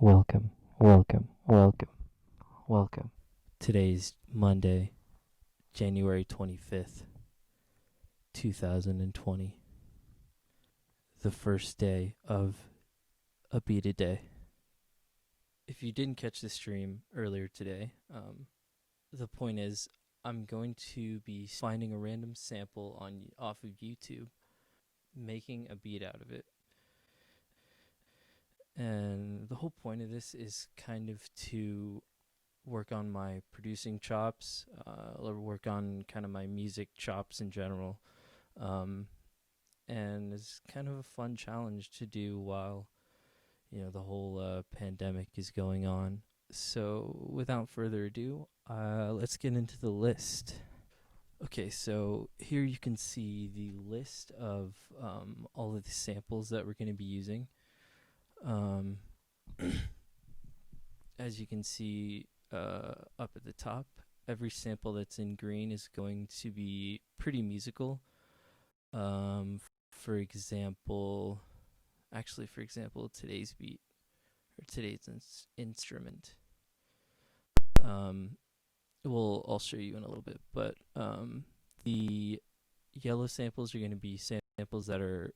welcome, welcome, welcome, welcome. Today's Monday, January 25th, 2020. The first day of ABAD day. If you didn't catch the stream earlier today, the point is I'm going to be finding a random sample off of YouTube, making a beat out of it. And the whole point of this is kind of to work on my producing chops, or work on kind of my music chops in general. And it's kind of a fun challenge to do while, the whole pandemic is going on. So without further ado, let's get into the list. Okay, so here you can see the list of all of the samples that we're going to be using. As you can see up at the top, every sample that's in green is going to be pretty musical. For example, today's beat, or today's instrument. I'll show you in a little bit, but the yellow samples are going to be samples that are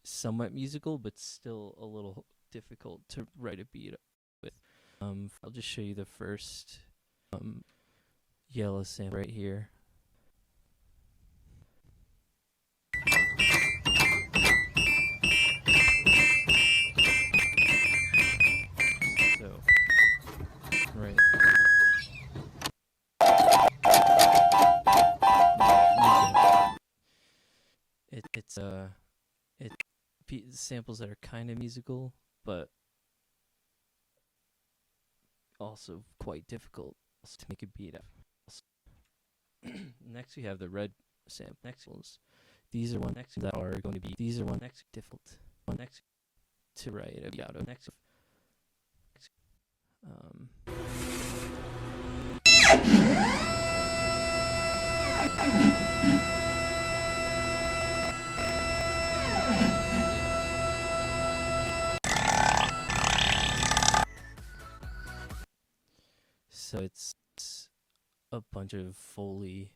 somewhat musical, but still a little difficult to write a beat with. I'll just show you the first yellow sample right here. So, right. It's samples that are kind of musical, but also quite difficult to make a beat out. Next we have the red samples. These are ones that are going to be difficult to write a beat out of. So it's a bunch of Foley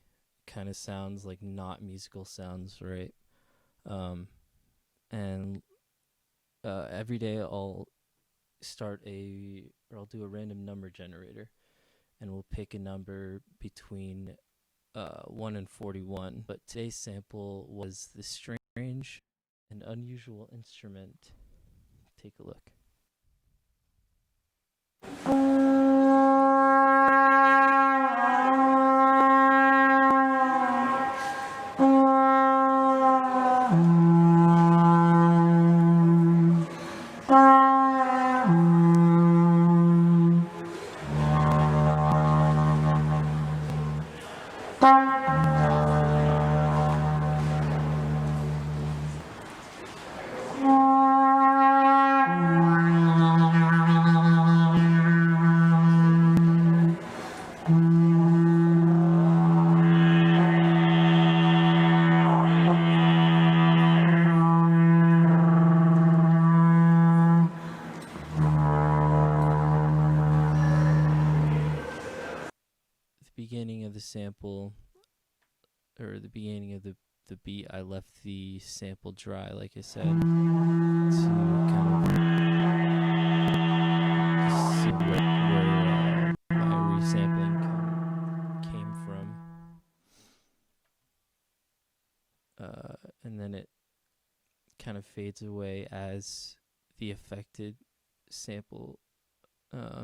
kind of sounds, like not musical sounds, right? And every day I'll do a random number generator, and we'll pick a number between 1 and 41. But today's sample was the strange and unusual instrument. Take a look. Beginning of the sample, or the beginning of the beat, I left the sample dry, like I said, to kind of see where my resampling came from. And then it kind of fades away as the affected sample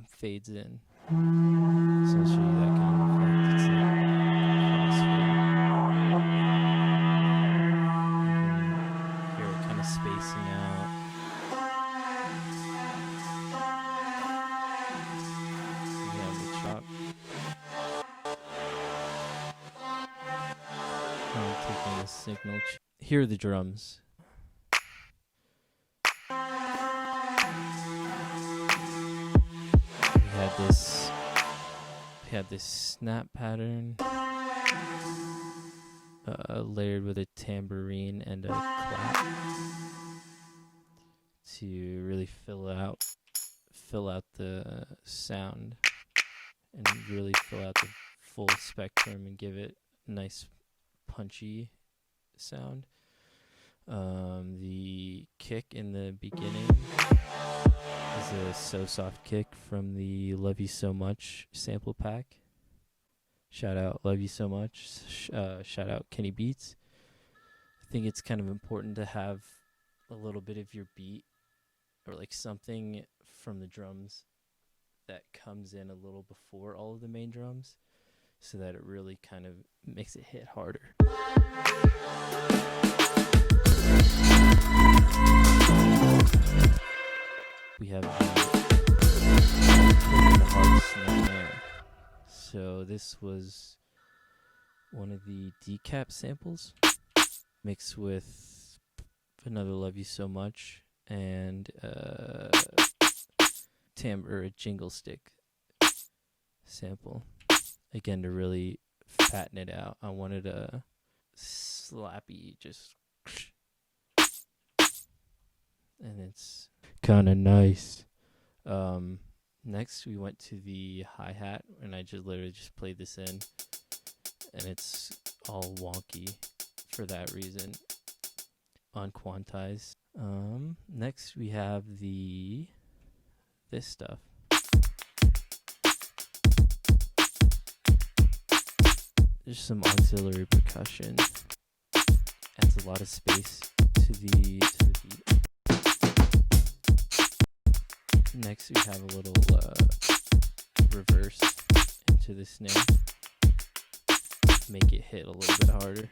fades in. So I'll show you that kind of effect. It's like crossfade. You can hear it kind of spacing out. You have the chop. I'm taking a signal. Here are the drums. We had this snap pattern layered with a tambourine and a clap to really fill fill out the sound and really fill out the full spectrum and give it a nice punchy sound. The kick in the beginning is a So Soft kick from the Love You So Much sample pack. Shout out Love You So Much. Shout out Kenny Beats. I think it's kind of important to have a little bit of your beat or like something from the drums that comes in a little before all of the main drums so that it really kind of makes it hit harder. We have the hard snare. So this was one of the decap samples mixed with Another Love You So Much and timbre, a jingle stick sample. Again, to really fatten it out, I wanted a slappy, just, and it's kind of nice. Next, we went to the hi-hat, and I just literally just played this in, and it's all wonky for that reason, unquantized. Next, we have this stuff. There's some auxiliary percussion. Adds a lot of space to the beat. Next, we have a little reverse into the snare. Make it hit a little bit harder.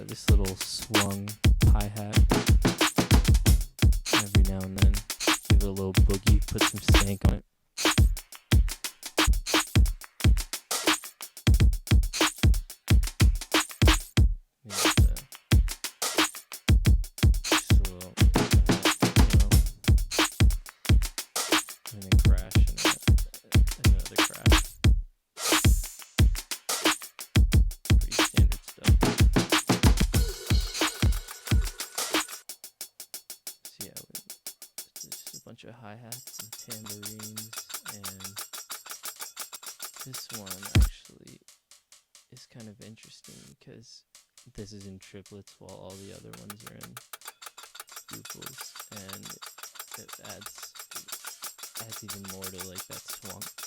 This little swung hi-hat. Every now and then, give it a little boogie, put some stank on it. And then crash and another crash. Pretty standard stuff. So yeah, it's just a bunch of hi-hats and tambourines, and this one actually is kind of interesting because this is in triplets while all the other ones are in duples, and it adds even more to like that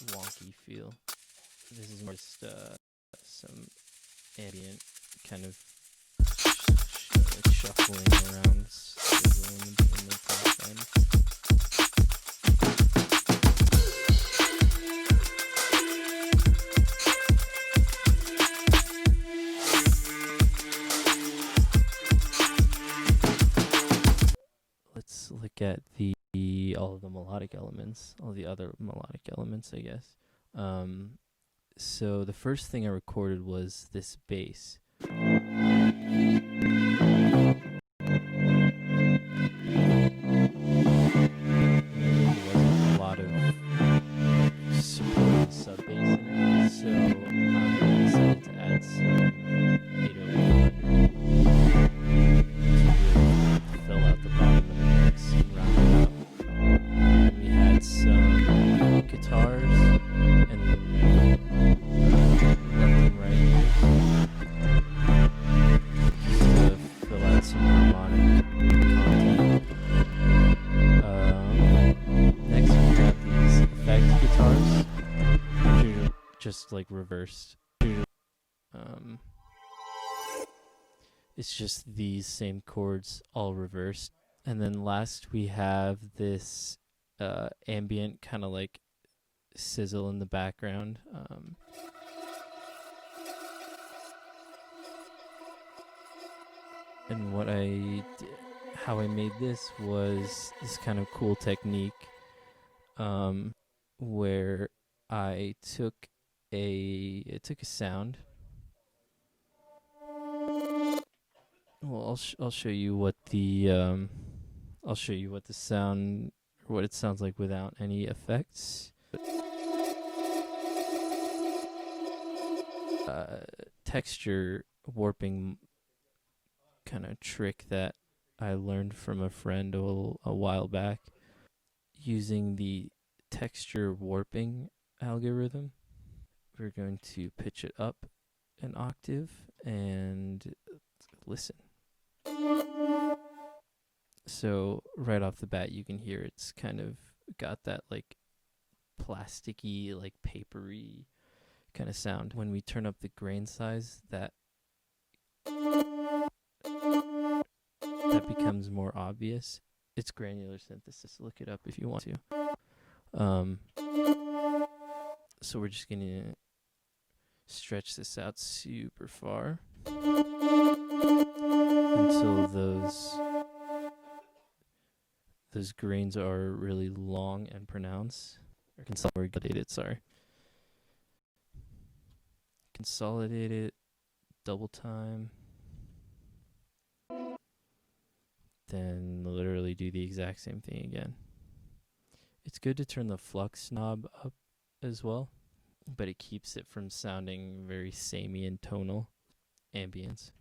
wonky feel. This is just some ambient kind of like shuffling around, sizzling in the top end. Let's look at all of the melodic elements, all the other melodic elements, I guess. So the first thing I recorded was this bass. A lot of supporting sub bass in it, so I decided to add some 808 to fill out the bottom of the mix and round it out. And we had some guitars and left and right to fill out some harmonic content. Next we have these effect guitars, which are just like reversed. It's just these same chords all reversed. And then last we have this ambient kind of like sizzle in the background. And how I made this was this kind of cool technique where I took a sound. Well, I'll show you what the sound, or what it sounds like without any effects. Texture warping kind of trick that I learned from a friend a while back. using the texture warping algorithm. We're going to pitch it up an octave and listen. So right off the bat, you can hear it's kind of got that like plasticky, like papery kind of sound. When we turn up the grain size, that becomes more obvious. It's granular synthesis. Look it up if you want to. So we're just gonna stretch this out super far until those grains are really long and pronounced. Or consolidated, sorry. Consolidate it, double time. Then literally do the exact same thing again. It's good to turn the flux knob up as well, but it keeps it from sounding very samey and tonal ambience.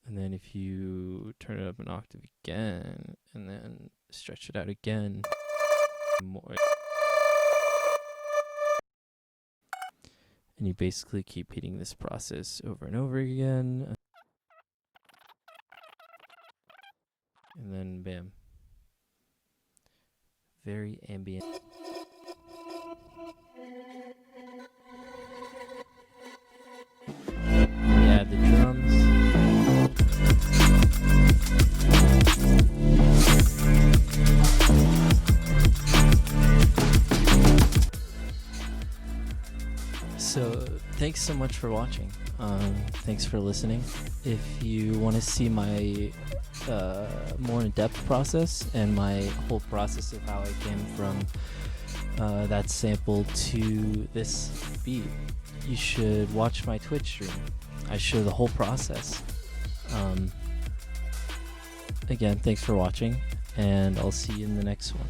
And then if you turn it up an octave again and then stretch it out again more, and you basically keep repeating this process over and over again, and then bam, very ambient. We add the drums. So thanks so much for watching. Thanks for listening. If you want to see my more in-depth process and my whole process of how I came from that sample to this beat, you should watch my Twitch stream. I show the whole process. Again, thanks for watching, and I'll see you in the next one.